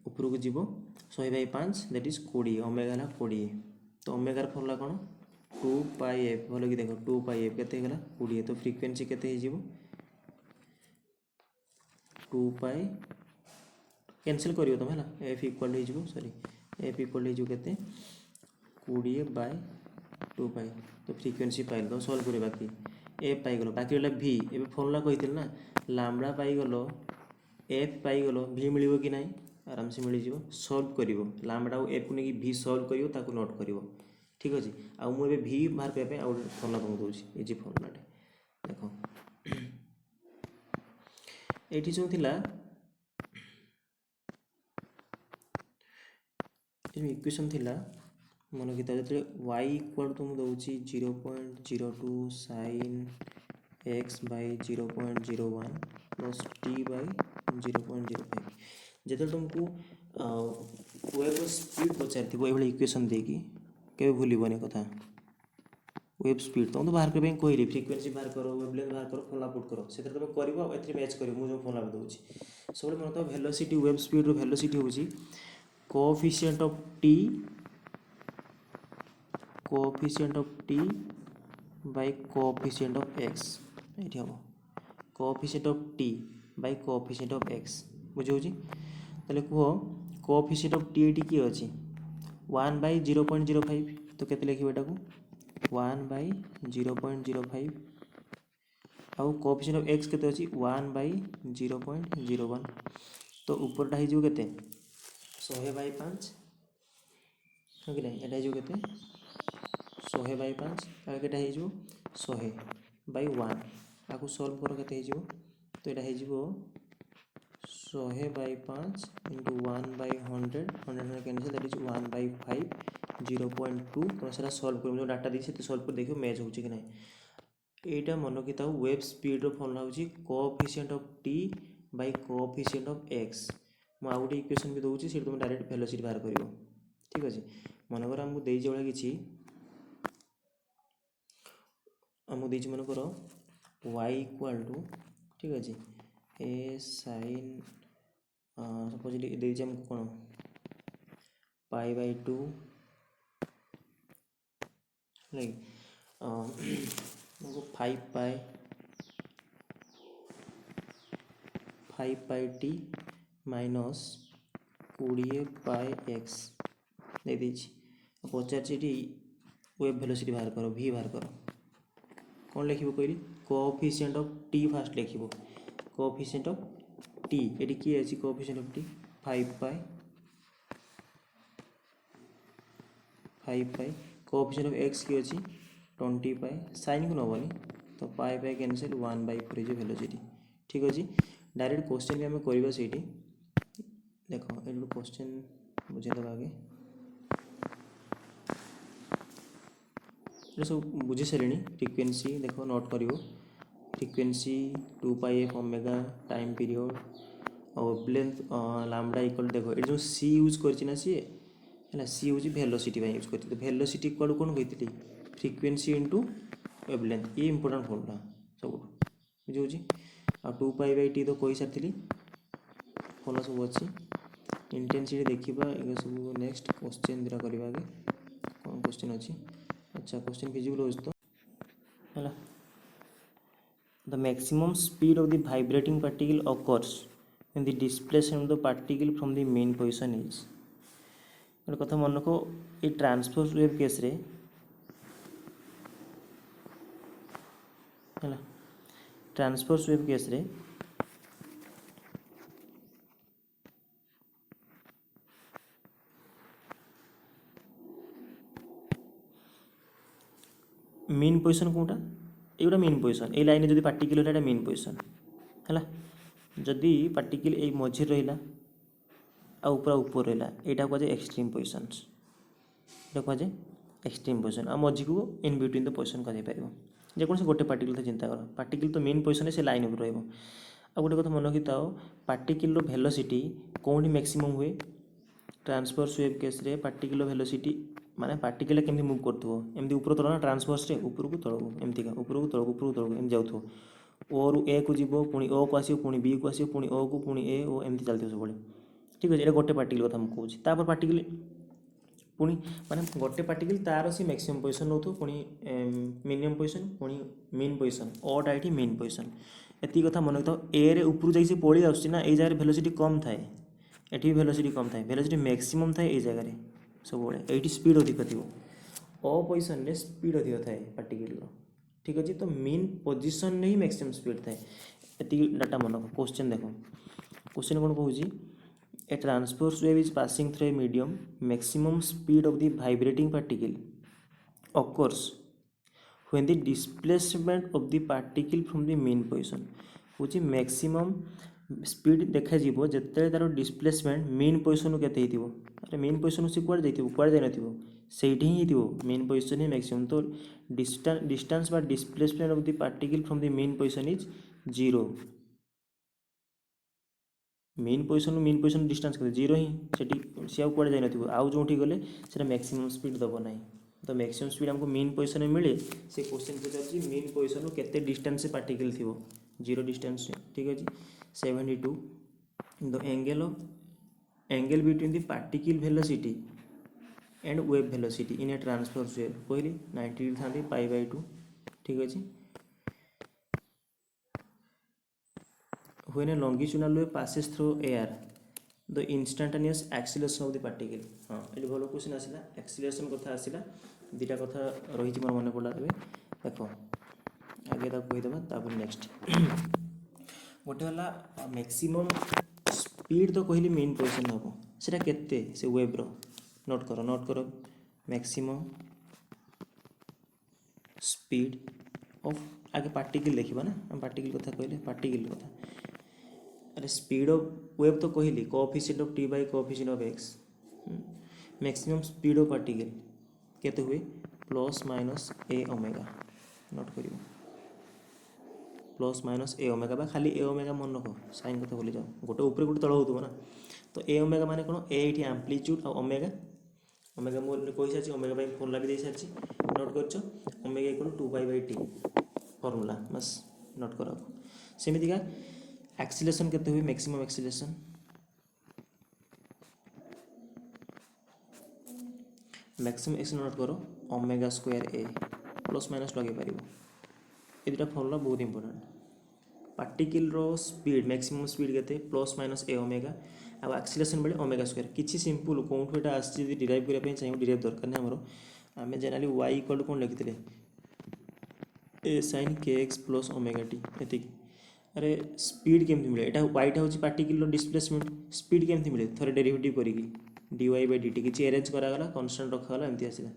ऊपर को जीव 100 बाय 5 दैट इज 20 ओमेगा है 20 तो ओमेगार फर्मुला कौन 2 पाई एफ भल कि देख 2 पाई एफ केते 20 तो फ्रिक्वेंसी केते 2 पाई कैंसिल करियो तुम है एफ इक्वल हो सॉरी एफ इक्वल हो के 20 बाय 2 पाई तो फ्रिक्वेंसी पाइल तो सल्व कर बाकी एफ पाइगल बाकी रहा भि ए फर्मुला कही ना लैम्बडा पाइगल एफ पाइगल भि मिल कि ना आराम से मिल जाव सल्व कर लैम्बडा और एफ को लेकिन भि सल्व कर नोट कर ठीक अच्छे आ मुझे भि बाहर करने आउ फर्मुला तुमको दूसरी इजी फर्मुलाटे देख ये जो थिला इक्वेशन थिला मन किता जो y इक्वल तुम दूसरी 0.02 sin x by 0.01 plus t by 0.05 जो तुमको वेव स्पीड पचार ये इक्वेशन देकी के भूलबनी कथा वेब स्पीड तुम तो बाहर करने कहली फ्रिक्वेंसी बाहर करो वेवलेंथ बाहर करो फर्मुला पुट करो से तुम कर मैच कर मुझे फर्मुला दूसरी सब मन तो वेलोसिटी वेब स्पीड वेलोसिटी हूँ coefficient of T by coefficient of X ये हम coefficient of T by coefficient of X बुझे ताले कह कोएफिशिएंट ऑफ टी ये किए अच्छी 1 बाय 0.05 तो केते लिखिबे एटा को 1 बाय 0.05 आउ कोएफिशिएंट ऑफ एक्स केते अछि 1 बाय 0.01 तो ऊपरटा हो केते 100 बाय 5 हो कि नहीं एटा हो केते 100 बाय 5 आगे केटा हो 100 बाय 1 आपको सॉल्व करो केते हो तो यहाँ हो 100/5 इंटू 1/100 100 कैंसिल दैट इज 1/5 0.2 तुम से सल्व कर जो डाटा दी सल्व कर देखो मैच हो कि ना यहाँ मन कि वेब स्पीड फर्मुला हूँ coefficient of T by coefficient of X मुझे गोटे इक्वेशन भी दूसरी से तुम डायरेक्ट वेलोसिटी बाहर कर ठीक अच्छे मनकर आमको देजी भाई किसी आमको देजी मनकर y इक्वाल टू ठीक अच्छे ए साइन सपोजली देजी आमको कौन π/2 लाइक 5π/t माइनस 20π/x दे दीजिए पचार वेब वेलोसिटी बाहर कर v बाहर कर कौन लिख कहली कोएफिशिएंट ऑफ टी फास्ट लिख कोएफिशिएंट ऑफ टी ये किए अच्छी coefficient of t 5π coefficient of x किए अच्छी 20π साइन को नबनी तो π कैंसिल 1/4 जो वेलोसिटी ठीक अच्छे डायरेक्ट क्वेश्चन भी आम करवा से देख ये क्वेश्चन बुझेद आगे ये सब बुझी सारे फ्रिक्वेंसी देख नोट कर frequency 2πf omega time period और लेंथ लैम्बडा इक्वल देख ये जो सी यूज करना सी है सी हूँ वेलोसिटी यूज कर वेलोसिटी इक्वल कौन कहती फ्रिक्वेंसी इंटू वेवलेंथ ये इंपोर्टेंट फॉर्मूला सब बुझे आ 2π/t तो कही सारी फॉर्मूला सब अच्छी इंटेंसिटी देखा ये सब नेक्स्ट क्वेश्चन दुटा करवा आगे कौन क्वेश्चन अच्छी अच्छा क्वेश्चन फिजिबल हो तो है the maximum speed of the vibrating particle occurs when the displacement of the particle from the main position is गोटे कथा मन रख ये ट्रांसफर वेव केस रे है ट्रांसफर वेव केस रे मेन पोजीशन कौटा ये मेन पोजीशन ये लाइन जब पार्टिकल है मेन पोजीशन है जदि पार्टिकल ये मझे रहा आ पूरा ऊपर रहा यहाँ कहुए एक्सट्रीम पोजिशंस ये कहुए एक्सट्रीम पोजिशन आ मझी को इन बिटवीन द पोजिशन कह जेकोसी गोटे पार्टिकल चिंता कर पार्टिकल तो मेन पोजिशन से लाइन उपर रहा आ गोटे कथा मन रखी पार्टिकल वेलोसिटी कौन मैक्सिमम हुए ट्रांसफर्स वेव केस रे पार्टिकल वेलोसिटी माने पार्टिकल केमती मूव करथो एमती ऊपर तल ना ट्रांसफर्स रे ऊपर को तलको एमती का ऊपर को तलको एम जाउथो ओ रु ए को जीवो पुणी ओ को आसियो पुणी बी को आसियो पुणी ओ को पुणी ए ओ एमती चलथो सब ठीक अच्छे ये गोटे पार्टिकल कथा मुझे कहूँ तापर पार्टिकल पुणी माने गोटे पार्टिकल तार सी मैक्सिमम पोजिशन नौ पुणी मिनिमम पोजिशन पुणी मेन पोजिशन ओटा ये मेन पोजिशन एति कथा मन रखता ए रे ऊपर जाइए पड़ी आसना ये जगह वेलोसिटी कम थाए ये वेलोसिटी कम थाए वेलोसिटी मैक्सिमम थाए ये जगह सब ये स्पीड अधिक थी ओ पोजिशन में स्पीड अधिक थाए पार्टिकल ठीक अच्छे तो मेन पोजिशन ही मैक्सिमम स्पीड थाए ये डाटा मन रख क्वेश्चन देख क्वेश्चन कौन कहूँ A transverse wave is passing through a medium. Maximum speed of the vibrating particle occurs when the displacement of the particle from the main position which maximum speed देखा जीवो जत्ते तार displacement main position केते हिथिबो अरे main position से कुआड जाइथिबो कुआड जाय नथिबो सेठी ही हिथिबो main position ही maximum तो distance बा displacement of the particle from the main position is 0 main position distance के 0 ही सी आउ कुआडे जाइए आउ जो गले से मैक्सिमम स्पीड दब ना तो मैक्सिमम स्पीड हमको मेन पोजिशन में मिले से क्वेश्चन पचार मेन पोजिशन केते डिस्टेंस से पार्टिकल थी 0 डिस्टेंस ठीक अच्छे 72 the angle between the particle velocity and wave velocity in a transverse wave कहली 90 था π/2 ठीक अच्छे when a longitudinal wave passes through air the instantaneous acceleration of the particle हाँ ये भल क्वेश्चन आसला एक्सीलरेशन कथा आसला दुटा कथा रही मोर मन पड़ा ए देख आगे कहीदेवा तापर नेक्स्ट गोटे है मैक्सिमम स्पीड तो कहली मेन पोजिशन हम से केते से वेव्र नोट कर मैक्सिमम स्पीड ऑफ आगे पार्टिकल देखा ना पार्टिकल कथा कहले पार्टिकल कथा अरे स्पीड ऑफ वेव तो कहली coefficient of T by coefficient of X. Maximum speed of particle केते हुए plus minus A omega note करियो प्लस माइनस ए ओमेगा बा खाली ए ओमेगा मन रख साइन कथा बोली जाओ गोटे ऊपर गोटे तल होतुव ना तो ए ओमेगा माने कोन ए एठी एम्पलीट्यूड और ओमेगा ओमेगा मो कहि साची ओमेगा बाय फॉर्मूला भी दे साची नोट करछो ओमेगा इक्वल 2 pi/t फॉर्मूला बस नोट करो सेमिति का एक्सीलरेशन केते हुए maximum acceleration maximum x note करो omega square A plus minus लगे पारिबो ए दुटा फॉर्मूला बहुत इंपोर्टेंट पार्टिकल रो स्पीड मैक्सिमम स्पीड केते प्लस माइनस ए ओमेगा आ एक्सीलरेशन बेले ओमेगा स्क्वायर किछि सिंपल कोउठो एटा आछि जदि डिराइव करिया पय चाहिए डिराइव दरकार नै हमरो आमे जनरली y इक्वल टू कोन लिखितले A sin kx plus omega t एतिक अरे स्पीड केमति मिले एटा y टा होची पार्टिकल रो डिस्प्लेसमेंट स्पीड केमति मिले थरे डेरिवेटिव करिकी dy by dt किछि अरेंज करा गला कांस्टेंट रखा गला एमति आसिला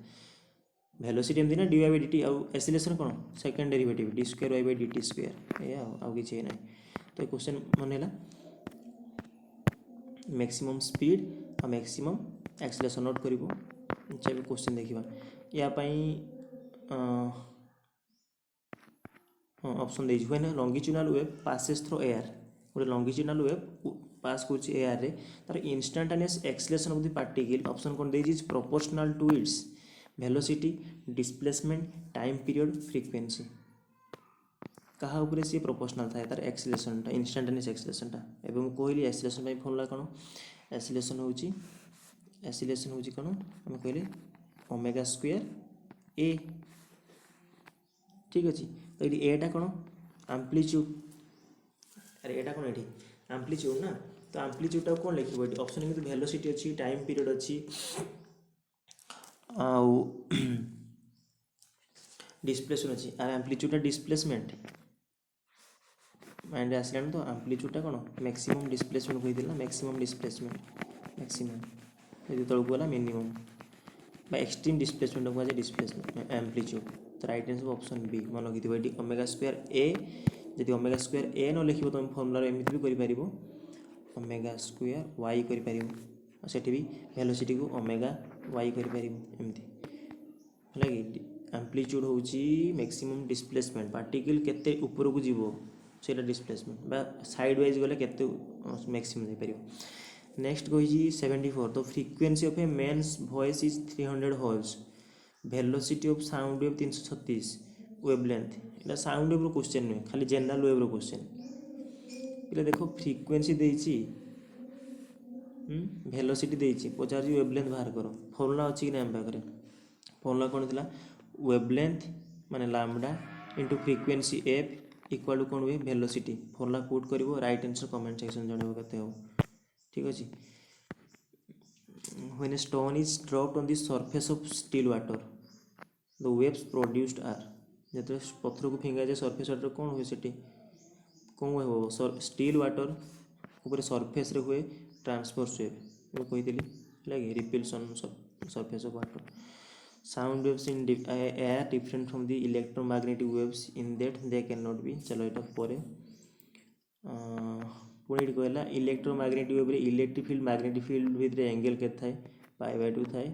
वेलोसिटी एमति ना dy by dt आ एक्सीलरेशन कोन second derivative d square y by dt square ए आ किछि नै तो क्वेश्चन मन हैला मैक्सिमम स्पीड और मैक्सिमम एक्सीलरेशन नोट करिवो चलो क्वेश्चन देखिबा या पई ऑप्शन देज when longitudinal wave passes through air गोटे लॉन्गिट्यूडिनल वेव पास करछि एयर रे तार instantaneous acceleration of the particle option कोन देज is proportional to its velocity displacement time period frequency कहा ऊपर से प्रोपोर्शनल था तार एक्सीलरेशन टा इंस्टेंटेनियस एक्सीलरेशन टा एबे हम कहली acceleration by formula cone acceleration होची कोन हम कहले ओमेगा स्क्वायर ए ठीक अछि तो ये एटा कोन एम्पलीट्यूड अरे एटा कोन एठी एम्पलीट्यूड ना तो एम्पलीट्यूड टा कोन लिखिबो एठी ऑप्शन में तो वेलोसिटी अछि टाइम पीरियड अछि आ डिस्प्लेसमेंट अछि आ एम्पलीट्यूड टा डिस्प्लेसमेंट माइंड आसलान तो एम्पलीट्यूड टा कोन मैक्सिमम डिस्प्लेसमेंट कहि दिला मैक्सिमम डिस्प्लेसमेंट मैक्सिमम यदि तळକୁ गला मिनिमम बा एक्सट्रीम डिस्प्लेसमेंट को डिस्प्लेसमेंट एम्पलीट्यूड तो राइट आंसर ऑप्शन बी मन रखिथिबो एटी ओमेगा स्क्वायर ए यदि ओमेगा स्क्वायर ए न लिखिबो तुम फार्मूला रे एमिति भी करि परिबो ओमेगा स्क्वायर y करि परिबो आ सेठी भी वेलोसिटी को ओमेगा y करि परिबो एमिति लागी एम्पलीट्यूड होची मैक्सिमम डिस्प्लेसमेंट पार्टिकल केते ऊपर को जीवो सेटा डिस्प्लेसमेंट बा साइड वाइज गले केते मैक्सिमम दे परिबो नेक्स्ट कहि 74 तो frequency of a men's voice is 300 hertz velocity of sound wave 336 wavelength एटा साउंड वेव रो क्वेश्चन नै खाली जनरल वेव रो क्वेश्चन इले देखो फ्रीक्वेंसी देइची वेलोसिटी देइची पचार जी वेवलेंथ बाहर करो फॉर्मूला अछि कि नै हम पाखरे फॉर्मूला कोन दिला वेवलेंथ माने lambda into frequency f equal to कोन वे वेलोसिटी फॉर्मूला पुट करिवो राइट आंसर कमेंट सेक्शन जणेबो कते हो ठीक अछि when a stone is dropped on the surface of still water the waves produced are जते पत्थर को फिंगा जाए सरफेस वाटर कोन होय सेठी कोन हो स्टिल वाटर ऊपर सरफेस रे हुए ट्रांसवर्स वेव मैं कहि दिली लागे repulsion surface of water sound waves in air different from the electromagnetic waves in that they cannot be चलो एटा परे पुणी कहला इलेक्ट्रोमैग्नेटिक वेव रे इलेक्ट्रिक फील्ड मैग्नेटिक फील्ड भितर एंगल के थाए π/2 थाए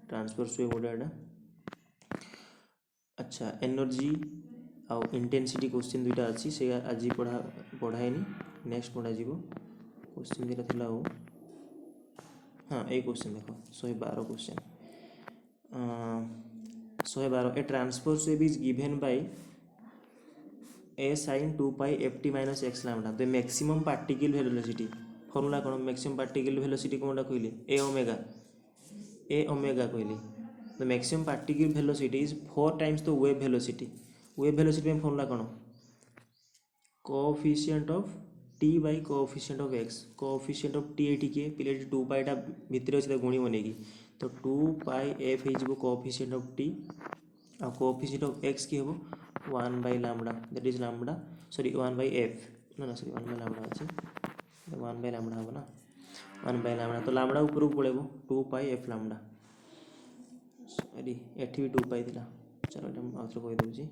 ट्रांसवर्स वेव गोडाडा अच्छा एनर्जी आ इंटेंसिटी क्वेश्चन दुटा अछि से आज पढ़ाएनी नेक्स्ट पढ़ा जीवो क्वेश्चन दिला थिला हो हां ए क्वेश्चन देखो 112 question 112 A transverse wave is given by a sin 2 pi ft minus x lambda the maximum particle velocity formula cone maximum particle velocity कोनटा कहली a omega कहली the maximum particle velocity is 4 times the wave velocity में formula cone coefficient of t by coefficient of x coefficient of t एठी के पिले 2 pi टा भितर अछि त गुणी बनेगी तो 2 pi f हे जिवो coefficient of t uh coefficient of x की हेबो 1 by lambda that is lambda sorry 1 by f no sorry 1 by lambda अछि 1 by lambda हो ना 1 by lambda तो lambda ऊपर को पळेबो 2 pi f lambda सॉरी एठी भी 2 pi दिला चलो एटा आउथरो कहि दउची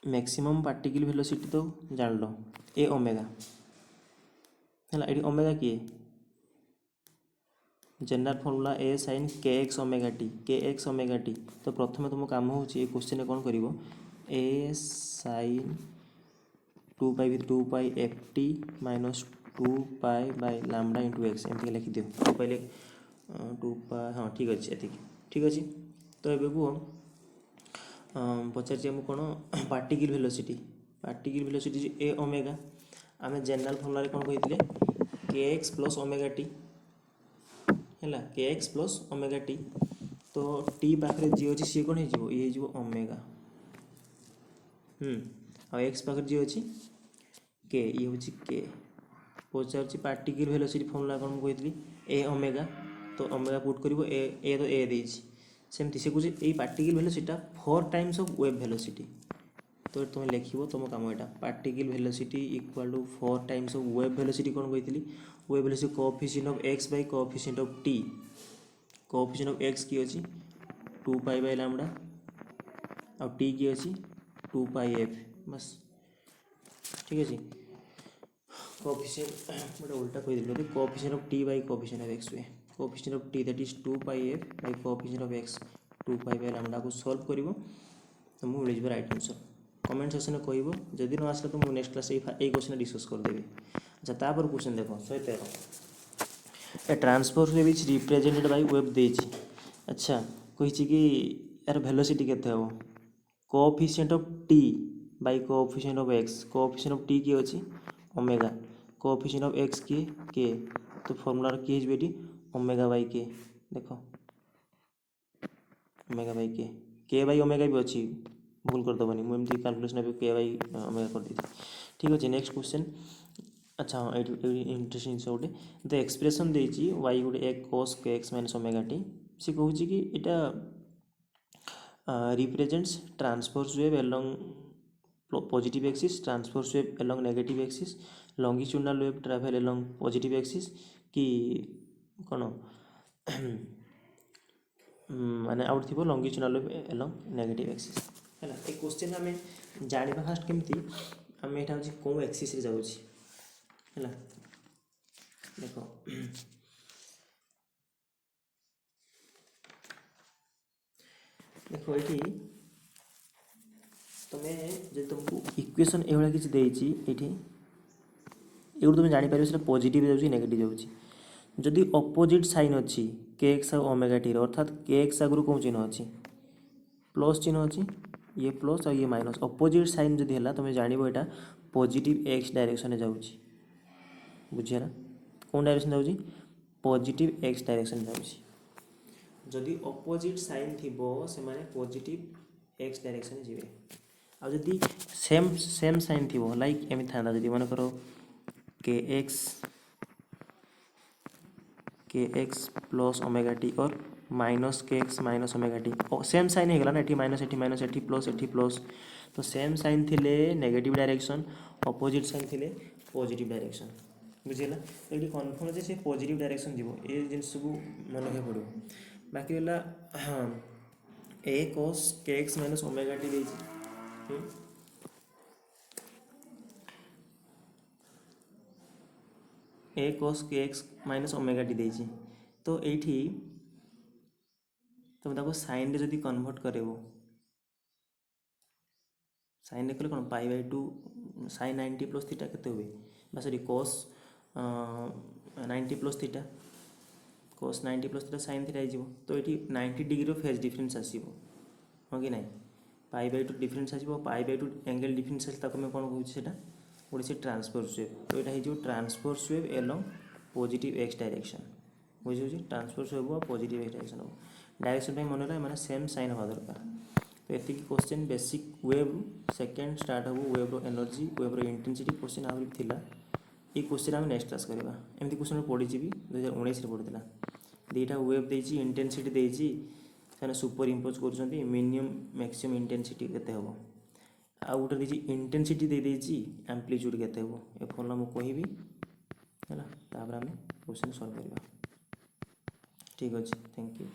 मैक्सिमम पार्टिकल वेलोसिटी तो जान लो ए ओमेगा है ये ओमेगा किए general formula A sine k x omega t तो प्रथम तुम काम हो क्वेश्चन कौन कर A sine 2 pi f t minus 2 pi by lambda into x एमती लिखिदिव 2 पाई 2 पाई हाँ ठीक अच्छे ये ठीक अच्छे तो ये कह पचार कौन पार्टिकल वेलोसिटी ए ओमेगा आम जनरल फॉर्मूला कौन कहते के एक्स प्लस ओमेगा टी है के एक्स प्लस ओमेगा टी तो टी पाखे जी अच्छी सी कौन हो ओमेगा आ एक्स पाखे जी अच्छी के ये हूँ के पचार पार्टिकल वेलोसिटी फॉर्मूला कौन कहती ए ओमेगा तो ओमेगा पुट कर ए तो ए देसी सेमती से कहे ये particle velocity 4 times of wave velocity तो तुम लिख तुम कम यहाँ particle velocity equal to 4 times of wave velocity कौन कहती wave velocity coefficient of X by coefficient of T coefficient of X की अच्छी 2 पाई बाय लैम्डा और टी की अच्छी 2 पाई एफ बस ठीक अच्छे कोएफिशिएंट गोटे उल्टा कहीदेली coefficient of T by coefficient of x हुए coefficient of t that is 2 pi f by coefficient of x 2 pi by lambda को सॉल्व करिवो तुमको मिल राइट आंसर कमेंट सेक्शन में कहब जदि न आसला तो मुझे नेक्स्ट क्लास ये क्वेश्चन डिस्कस करदेवी अच्छा तापर क्वेश्चन देख 113 a transverse wave is represented by wave देछि अच्छा कही कि यार वेलोसिटी केते हो coefficient of T by coefficient of X coefficient of T की अछि ओमेगा कोएफिशिएंट ऑफ एक्स की के तो फॉर्मूला की है बेटी ओमेगा बाय के देखो ओमेगा बाय के बाय ओमेगा भी अच्छी भूल करदेवनी मुझे कैलकुलेशन अभी के बाय ओमेगा कर दी ठीक अच्छे नेक्स्ट क्वेश्चन अच्छा हाँ ये इंटरेस्टिंग से गोटे द एक्सप्रेशन देती वाई गोटे A cos K X minus omega T सी कहूँ कि यहाँ represents transverse wave along positive axis transverse wave along negative axis longitudinal wave travel along positive axis कि कौन माने आउट थी longitudinal wave along negative axis है ये क्वेश्चन आम जाना फास्ट केमती आम यहाँ हूँ कौ एक्सिस रे जाऊँगी है देख देख ये तुम्हें जो तुमको इक्वेशन ये किसी देती ये तुम जापर से पॉजिटिव जाऊँगी नेगेटिव जाऊँगी जदि अपोजिट साइन अच्छी के एक्स आ ओमेगा टी अर्थात के एक्स आगुरी कौन चिन्ह अच्छी प्लस चिन्ह अच्छी ये प्लस और ये माइनस अपोजिट साइन जदि है तुम जान यहाँ पॉजिटिव एक्स डायरेक्शन जाऊँगी बुझीगला कौन डायरेक्शन जाऊँगी पॉजिटिव एक्स डायरेक्शन जाऊँगी जदि अपोजिट साइन थी से माने पॉजिटिव एक्स डायरेक्शन जी आ जदि सेम साइन थी लाइक एम था जदि मन कर के एक्स प्लस ओमेगा टी और minus K X minus omega T same sign हो गला ना एटी माइनस एटी प्लस तो सेम साइन थिले नेगेटिव डायरेक्शन अपोजिट साइन थिले पॉजिटिव डायरेक्शन बुझीगला तो ये कन्फर्म अच्छे से पॉजिटिव डायरेक्शन जीव ये जिनस सब मन रखा पड़ो बाकी है हाँ ए cos K X minus omega T देती ए cos K X minus omega T देती तो ये तुम साइन रे जदि कन्वर्ट करेबो साइन कले कौन pi by 2 sine 90 plus theta केते हुए बा sorry cos 90 plus theta cos 90 plus theta sine theta हो तो ये 90 डिग्री फेज डिफरेन्स आसो हाँ कि ना पाई बाय 2 डिफरेन्स आसो पाई बाय 2 एंगल डिफरेन्स आस मैं कौन कहूँ गोटे से ट्रांसफर्स वेव तो यहाँ हो transverse wave along positive X direction बुझे ट्रांसफर्स वेव हो पॉजिटिव एक्स डायरेक्शन हो डायरेक्शन मन रहा मैंने सेम साइन हवा दरकार तो ये question basic wave second start हम वेव्र एनर्जी वेव्र इंटेंसिटी क्वेश्चन आहरी थिला ये क्वेश्चन आम नेक्स्ट क्लास करवा एमती क्वेश्चन पढ़ी 2019 पढ़ी दुईटा वेव देती इंटेंसिटी देती से सुपर इम्पोज कर मिनिमम मैक्सिमम इंटेंसिटी केते हम आउ गोटे देती इंटेंसिटी दे देती एम्प्लीट्यूड केते हम ए फॉर्मूला मुझे कहबी है तापर आम क्वेश्चन सॉल्व करवा ठीक अच्छे थैंक यू।